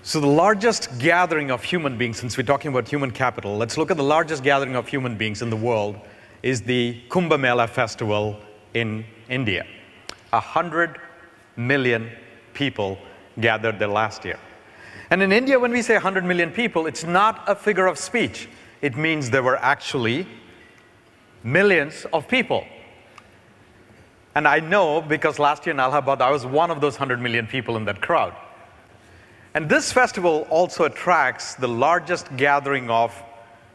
So the largest gathering of human beings, since we're talking about human capital, let's look at the largest gathering of human beings in the world is the Kumbh Mela festival in India. 100 million people gathered there last year. And in India, when we say 100 million people, it's not a figure of speech. It means there were actually millions of people. And I know because last year in Allahabad, I was one of those 100 million people in that crowd. And this festival also attracts the largest gathering of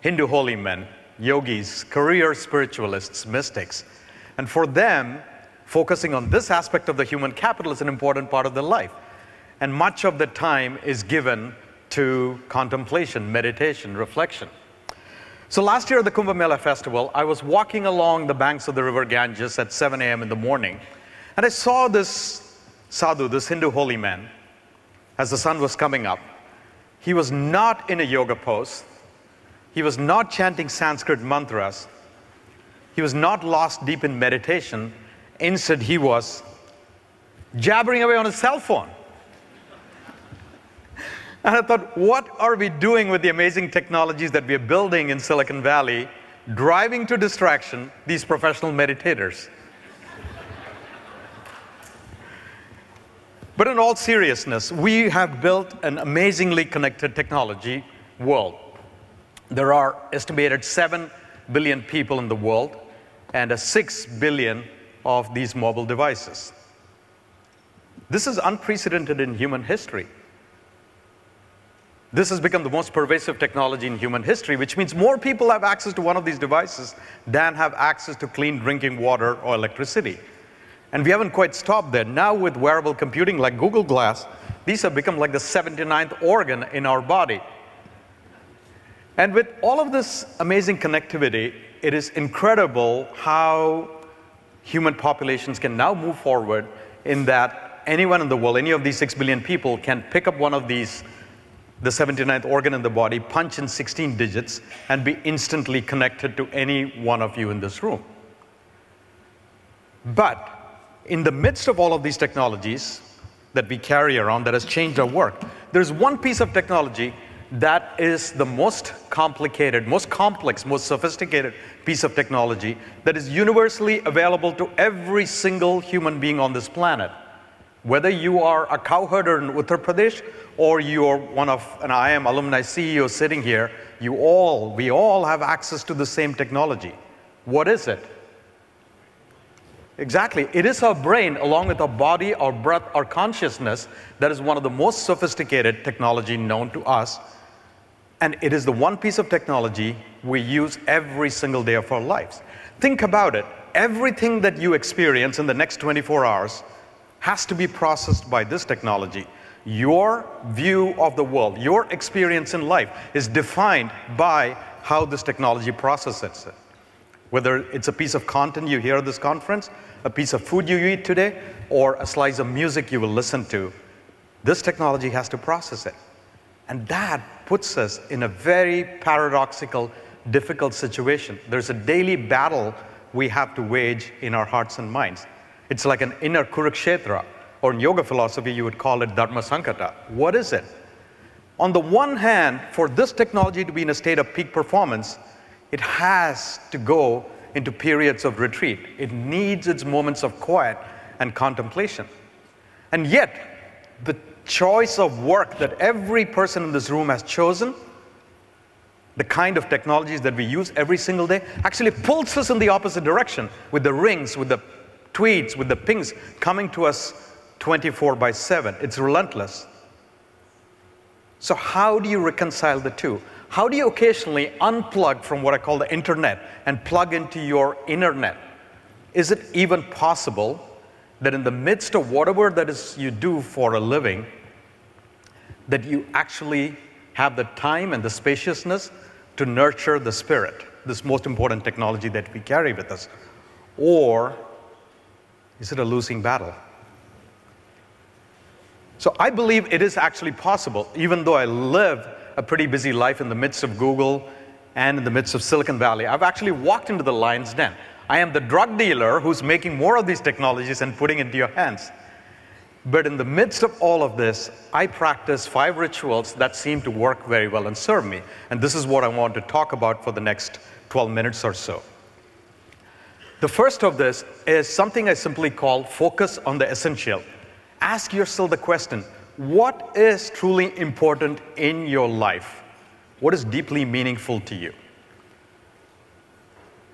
Hindu holy men, yogis, career spiritualists, mystics. And for them, focusing on this aspect of the human capital is an important part of their life. And much of the time is given to contemplation, meditation, reflection. So last year at the Kumbh Mela festival, I was walking along the banks of the river Ganges at 7 a.m. in the morning, and I saw this sadhu, this Hindu holy man, as the sun was coming up. He was not in a yoga pose. He was not chanting Sanskrit mantras. He was not lost deep in meditation. Instead, he was jabbering away on his cell phone. And I thought, what are we doing with the amazing technologies that we are building in Silicon Valley, driving to distraction these professional meditators? But in all seriousness, we have built an amazingly connected technology world. There are estimated 7 billion people in the world and 6 billion of these mobile devices. This is unprecedented in human history. This has become the most pervasive technology in human history, which means more people have access to one of these devices than have access to clean drinking water or electricity. And we haven't quite stopped there. Now with wearable computing like Google Glass, these have become like the 79th organ in our body. And with all of this amazing connectivity, it is incredible how human populations can now move forward in that anyone in the world, any of these 6 billion people can pick up one of these, the 79th organ in the body, punch in 16 digits, and be instantly connected to any one of you in this room. But in the midst of all of these technologies that we carry around that has changed our work, there's one piece of technology that is the most complicated, most complex, most sophisticated piece of technology that is universally available to every single human being on this planet. Whether you are a cowherder in Uttar Pradesh or you're one of an IIM alumni CEO sitting here, we all have access to the same technology. What is it? Exactly. It is our brain, along with our body, our breath, our consciousness, that is one of the most sophisticated technology known to us. And it is the one piece of technology we use every single day of our lives. Think about it. Everything that you experience in the next 24 hours has to be processed by this technology. Your view of the world, your experience in life is defined by how this technology processes it. Whether it's a piece of content you hear at this conference, a piece of food you eat today, or a slice of music you will listen to, this technology has to process it. And that puts us in a very paradoxical, difficult situation. There's a daily battle we have to wage in our hearts and minds. It's like an inner Kurukshetra, or in yoga philosophy, you would call it Dharma Sankata. What is it? On the one hand, for this technology to be in a state of peak performance, it has to go into periods of retreat. It needs its moments of quiet and contemplation. And yet, the choice of work that every person in this room has chosen, the kind of technologies that we use every single day, actually pulls us in the opposite direction with the rings, with the tweets, with the pings coming to us 24/7. It's relentless. So how do you reconcile the two? How do you occasionally unplug from what I call the internet and plug into your internet? Is it even possible that in the midst of whatever that is you do for a living, that you actually have the time and the spaciousness to nurture the spirit, this most important technology that we carry with us? Or is it a losing battle? So I believe it is actually possible, even though I live a pretty busy life in the midst of Google and in the midst of Silicon Valley. I've actually walked into the lion's den. I am the drug dealer who's making more of these technologies and putting it into your hands. But in the midst of all of this, I practice 5 rituals that seem to work very well and serve me. And this is what I want to talk about for the next 12 minutes or so. The first of this is something I simply call focus on the essential. Ask yourself the question, what is truly important in your life? What is deeply meaningful to you?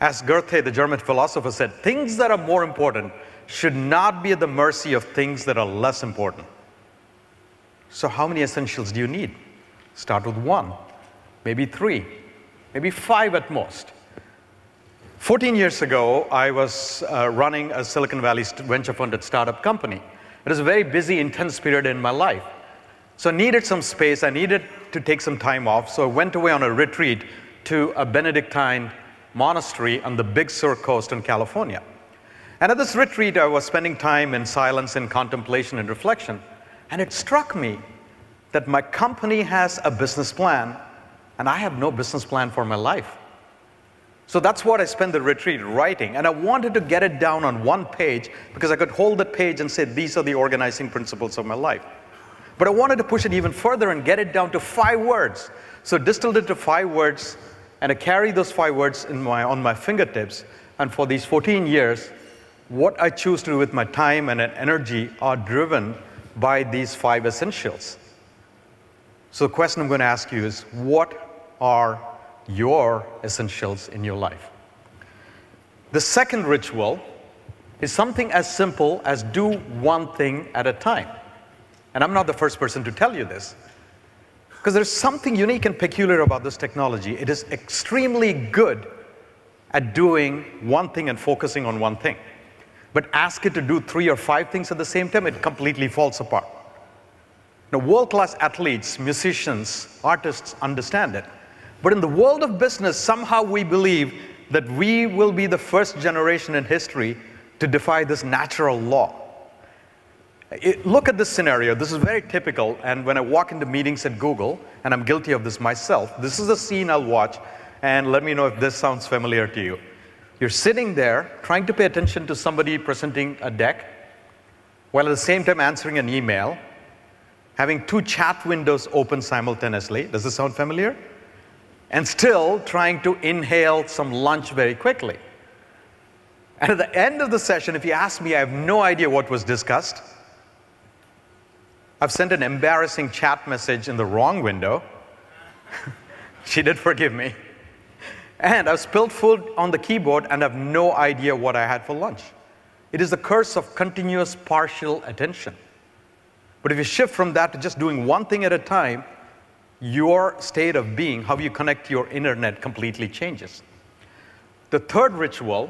As Goethe, the German philosopher, said, things that are more important should not be at the mercy of things that are less important. So how many essentials do you need? Start with 1, maybe 3, maybe 5 at most. 14 years ago, I was running a Silicon Valley venture-funded startup company. It was a very busy, intense period in my life. So I needed some space. I needed to take some time off. So I went away on a retreat to a Benedictine monastery on the Big Sur coast in California. And at this retreat, I was spending time in silence and contemplation and reflection. And it struck me that my company has a business plan, and I have no business plan for my life. So that's what I spent the retreat writing. And I wanted to get it down on 1 page because I could hold that page and say, these are the organizing principles of my life. But I wanted to push it even further and get it down to 5 words. So distilled it to 5 words, and I carry those 5 words on my fingertips. And for these 14 years, what I choose to do with my time and energy are driven by these 5 essentials. So the question I'm going to ask you is, what are your essentials in your life? The second ritual is something as simple as do one thing at a time. And I'm not the first person to tell you this, because there's something unique and peculiar about this technology. It is extremely good at doing one thing and focusing on one thing. But ask it to do 3 or 5 things at the same time, it completely falls apart. Now, world-class athletes, musicians, artists understand it. But in the world of business, somehow we believe that we will be the first generation in history to defy this natural law. Look at this scenario. This is very typical. And when I walk into meetings at Google, and I'm guilty of this myself, this is a scene I'll watch, and let me know if this sounds familiar to you. You're sitting there trying to pay attention to somebody presenting a deck, while at the same time answering an email, having 2 chat windows open simultaneously. Does this sound familiar? And still trying to inhale some lunch very quickly. And at the end of the session, if you ask me, I have no idea what was discussed. I've sent an embarrassing chat message in the wrong window. She did forgive me. And I've spilled food on the keyboard and have no idea what I had for lunch. It is the curse of continuous partial attention. But if you shift from that to just doing one thing at a time, your state of being, how you connect to your internet, completely changes. The third ritual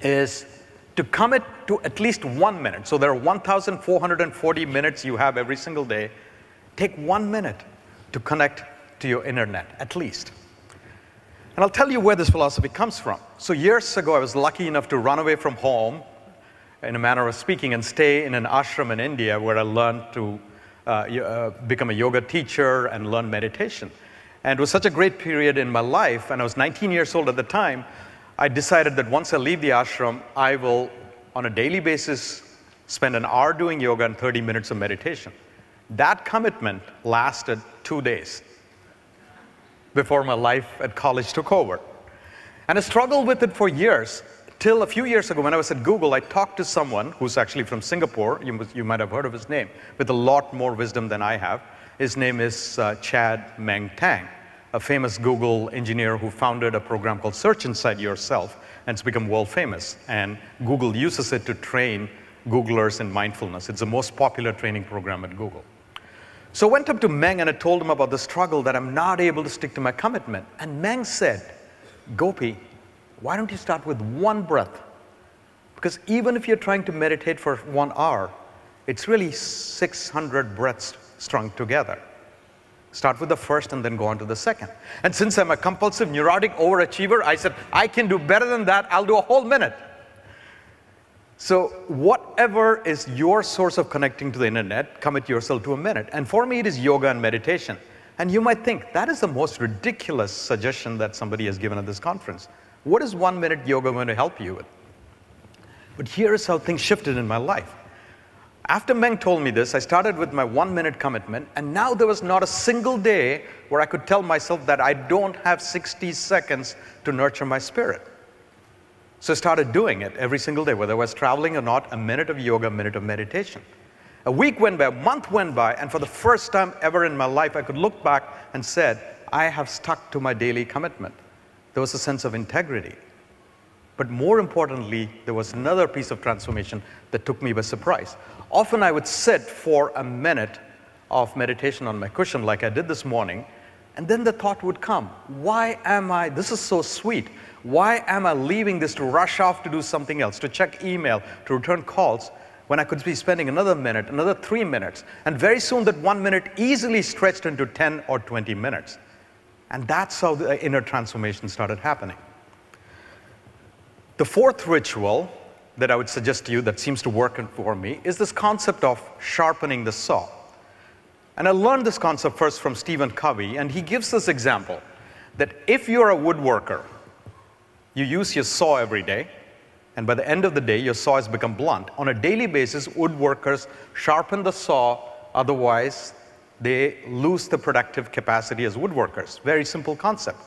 is to commit to at least 1 minute. So there are 1,440 minutes you have every single day. Take 1 minute to connect to your internet, at least. And I'll tell you where this philosophy comes from. So years ago, I was lucky enough to run away from home, in a manner of speaking, and stay in an ashram in India where I learned to become a yoga teacher and learn meditation. And it was such a great period in my life, and I was 19 years old at the time. I decided that once I leave the ashram, I will, on a daily basis, spend an hour doing yoga and 30 minutes of meditation. That commitment lasted 2 days before my life at college took over. And I struggled with it for years, till a few years ago when I was at Google. I talked to someone who's actually from Singapore. You might have heard of his name, with a lot more wisdom than I have. His name is Chad Meng Tang, a famous Google engineer who founded a program called Search Inside Yourself, and it's become world famous. And Google uses it to train Googlers in mindfulness. It's the most popular training program at Google. So I went up to Meng and I told him about the struggle that I'm not able to stick to my commitment. And Meng said, Gopi, why don't you start with 1 breath? Because even if you're trying to meditate for 1 hour, it's really 600 breaths strung together. Start with the first and then go on to the second. And since I'm a compulsive neurotic overachiever, I said, I can do better than that. I'll do a whole minute. So whatever is your source of connecting to the internet, commit yourself to a minute. And for me, it is yoga and meditation. And you might think, that is the most ridiculous suggestion that somebody has given at this conference. What is 1 minute yoga going to help you with? But here is how things shifted in my life. After Meng told me this, I started with my 1-minute commitment, and now there was not a single day where I could tell myself that I don't have 60 seconds to nurture my spirit. So I started doing it every single day, whether I was traveling or not, a minute of yoga, a minute of meditation. A week went by, a month went by, and for the first time ever in my life, I could look back and said, I have stuck to my daily commitment. There was a sense of integrity. But more importantly, there was another piece of transformation that took me by surprise. Often I would sit for a minute of meditation on my cushion like I did this morning, and then the thought would come, why am I, this is so sweet, why am I leaving this to rush off to do something else, to check email, to return calls, when I could be spending another minute, another 3 minutes, and very soon that 1 minute easily stretched into 10 or 20 minutes. And that's how the inner transformation started happening. The fourth ritual that I would suggest to you that seems to work for me is this concept of sharpening the saw. And I learned this concept first from Stephen Covey, and he gives this example that if you're a woodworker, you use your saw every day, and by the end of the day, your saw has become blunt. On a daily basis, woodworkers sharpen the saw, otherwise they lose the productive capacity as woodworkers. Very simple concept.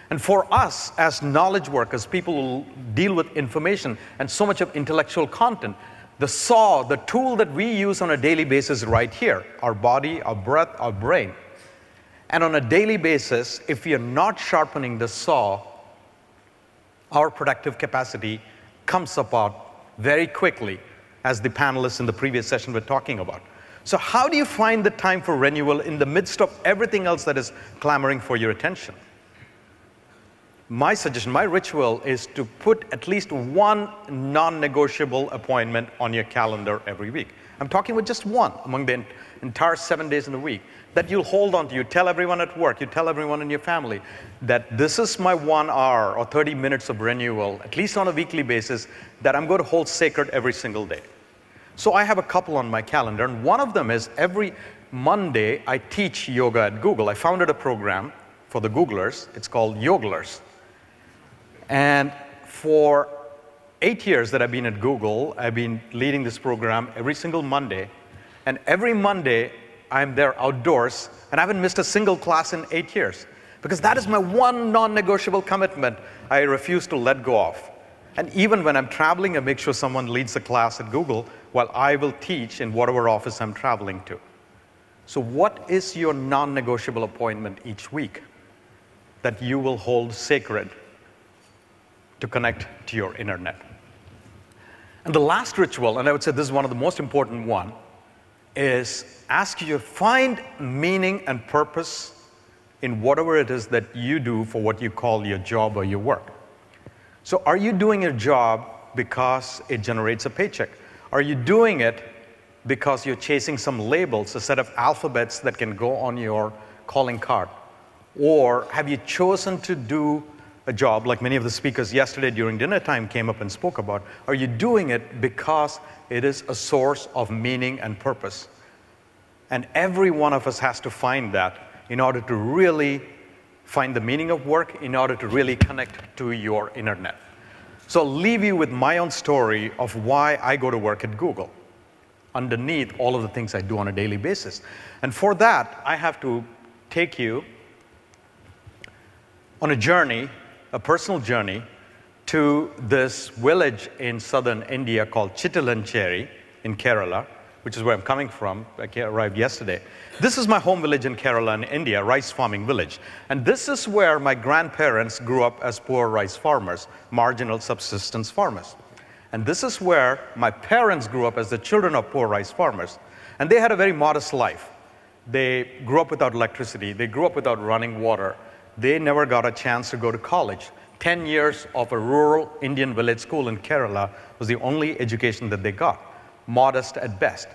And for us, as knowledge workers, people who deal with information and so much of intellectual content, the saw, the tool that we use on a daily basis right here, our body, our breath, our brain. And on a daily basis, if we are not sharpening the saw, our productive capacity comes apart very quickly, as the panelists in the previous session were talking about. So how do you find the time for renewal in the midst of everything else that is clamoring for your attention? My suggestion, my ritual is to put at least one non-negotiable appointment on your calendar every week. I'm talking with just one among the entire 7 days in the week that you'll hold on to. You tell everyone at work, you tell everyone in your family that this is my 1 hour or 30 minutes of renewal, at least on a weekly basis, that I'm going to hold sacred every single day. So I have a couple on my calendar, and one of them is every Monday I teach yoga at Google. I founded a program for the Googlers. It's called Yoglers. And for 8 years that I've been at Google, I've been leading this program every single Monday. And every Monday, I'm there outdoors, and I haven't missed a single class in 8 years. Because that is my one non-negotiable commitment I refuse to let go of. And even when I'm traveling, I make sure someone leads the class at Google while I will teach in whatever office I'm traveling to. So what is your non-negotiable appointment each week that you will hold sacred to connect to your internet? And the last ritual, and I would say this is one of the most important one, is ask you to find meaning and purpose in whatever it is that you do for what you call your job or your work. So are you doing your job because it generates a paycheck? Are you doing it because you're chasing some labels, a set of alphabets that can go on your calling card? Or have you chosen to do a job, like many of the speakers yesterday during dinner time came up and spoke about? Are you doing it because it is a source of meaning and purpose? And every one of us has to find that in order to really find the meaning of work, in order to really connect to your internet. So I'll leave you with my own story of why I go to work at Google, underneath all of the things I do on a daily basis. And for that, I have to take you on a journey, a personal journey, to this village in southern India called Chittilancheri in Kerala, which is where I'm coming from. I arrived yesterday. This is my home village in Kerala in India, rice farming village. And this is where my grandparents grew up as poor rice farmers, marginal subsistence farmers. And this is where my parents grew up as the children of poor rice farmers. And they had a very modest life. They grew up without electricity. They grew up without running water. They never got a chance to go to college. 10 years of a rural Indian village school in Kerala was the only education that they got, modest at best.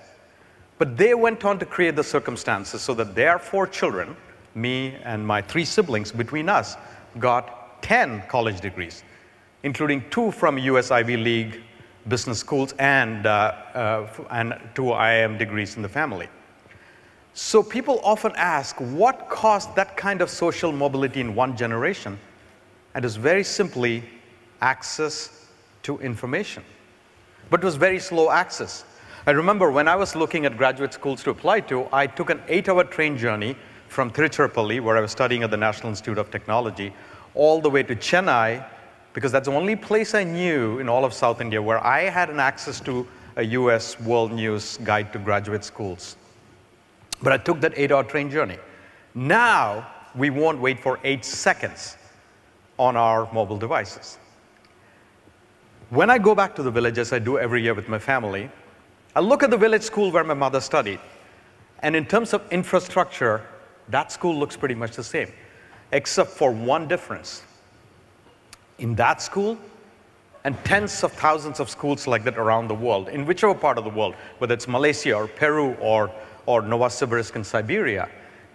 But they went on to create the circumstances so that their 4 children, me and my 3 siblings between us, got 10 college degrees, including 2 from US Ivy League business schools and 2 IIM degrees in the family. So people often ask, what caused that kind of social mobility in one generation? And it's very simply access to information. But it was very slow access. I remember when I was looking at graduate schools to apply to, I took an 8-hour train journey from Tiruchirappalli, where I was studying at the National Institute of Technology, all the way to Chennai, because that's the only place I knew in all of South India where I had an access to a US World News guide to graduate schools. But I took that 8-hour train journey. Now, we won't wait for 8 seconds on our mobile devices. When I go back to the village, as I do every year with my family, I look at the village school where my mother studied. And in terms of infrastructure, that school looks pretty much the same, except for one difference. In that school, and tens of thousands of schools like that around the world, in whichever part of the world, whether it's Malaysia or Peru or Novosibirsk in Siberia,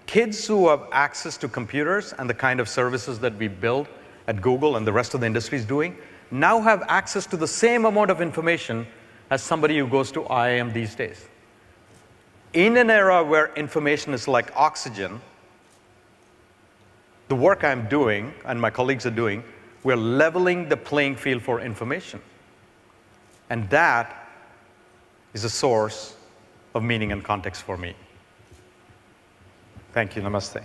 kids who have access to computers and the kind of services that we build at Google and the rest of the industry is doing, now have access to the same amount of information as somebody who goes to IIM these days. In an era where information is like oxygen, the work I'm doing and my colleagues are doing, we're leveling the playing field for information. And that is a source of meaning and context for me. Thank you. Namaste.